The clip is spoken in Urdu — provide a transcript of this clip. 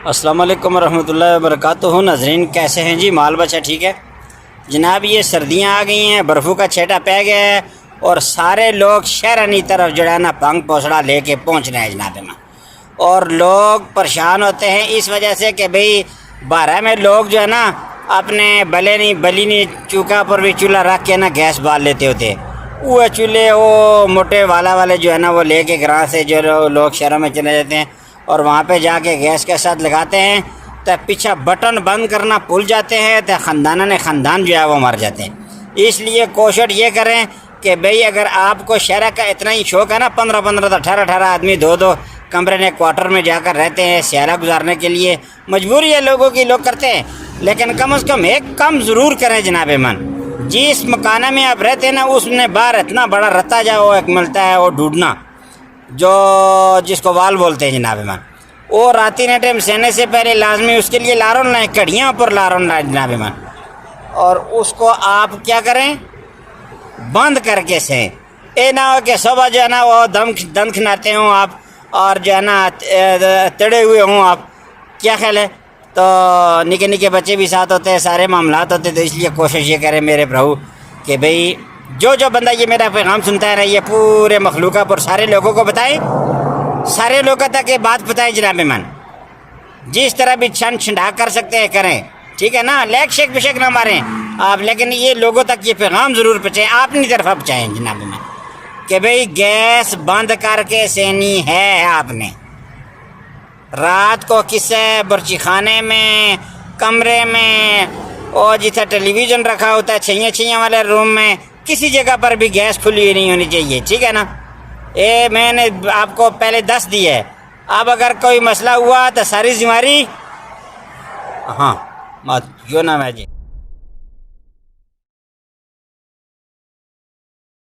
السلام علیکم ورحمۃ اللہ وبرکاتہ۔ ناظرین کیسے ہیں جی؟ مال بچہ ٹھیک ہے جناب؟ یہ سردیاں آ گئی ہیں، برفوں کا چھیٹا پہ گیا ہے اور سارے لوگ شہرانی طرف جو ہے نا پنگ پوسڑا لے کے پہنچ رہے ہیں جناب میں، اور لوگ پریشان ہوتے ہیں اس وجہ سے کہ بھئی بارہ میں لوگ جو ہے نا اپنے بلی نہیں چوکا پر بھی چولہا رکھ کے نا گیس بال لیتے ہوتے، وہ چولہے وہ موٹے والے جو ہے نا وہ لے کے گراں سے جو لوگ شہروں میں چلے جاتے ہیں اور وہاں پہ جا کے گیس کے ساتھ لگاتے ہیں تو پیچھے بٹن بند کرنا بھول جاتے ہیں تو خاندان جو ہے وہ مر جاتے ہیں۔ اس لیے کوشش یہ کریں کہ بھئی اگر آپ کو شہر کا اتنا ہی شوق ہے نا، 15 تو 18 آدمی دو کمرے نے کوارٹر میں جا کر رہتے ہیں سیارہ گزارنے کے لیے، مجبوری ہے لوگوں کی، لوگ کرتے ہیں، لیکن کم از کم ایک کم ضرور کریں جناب من۔ جس مکانہ میں آپ رہتے ہیں نا اس میں باہر اتنا بڑا رتا جا وہ ایک ملتا ہے، وہ ڈھونڈنا جو جس کو وال بولتے ہیں جناب من، وہ راتی نے ٹائم سہنے سے پہلے لازمی اس کے لیے لارون لائیں، کڑیاں پر لارون لائیں جناب من، اور اس کو آپ کیا کریں بند کر کے سہیں۔ اے نہ ہو کہ صبح جو ہے نا وہ دم کھناتے ہوں آپ اور جو ہے نا تڑے ہوئے ہوں آپ، کیا خیال ہے؟ تو نکے بچے بھی ساتھ ہوتے ہیں، سارے معاملات ہوتے ہیں، تو اس لیے کوشش یہ کریں میرے بھراؤ کہ بھئی جو بندہ یہ میرا پیغام سنتا ہے نا یہ پورے مخلوقہ پر سارے لوگوں کو بتائیں، سارے لوگوں تک یہ بات بتائیں جناب من، جس طرح بھی چھنڈا کر سکتے ہیں کریں، ٹھیک ہے نا؟ لیک شیک بشیک نہ ماریں آپ، لیکن یہ لوگوں تک یہ پیغام ضرور پہنچائیں، اپنی طرف پہنچائیں جناب من کہ بھئی گیس بند کر کے سینی ہے آپ نے۔ رات کو کسی برچی خانے میں، کمرے میں، اور جتنا ٹیلی ویژن رکھا ہوتا ہے چھیاں والے روم میں، کسی جگہ پر بھی گیس کھلی نہیں ہونی چاہیے، ٹھیک ہے نا؟ میں نے آپ کو پہلے 10 دی ہے، اب اگر کوئی مسئلہ ہوا تو ساری ذمہ داری جو نام ہے جی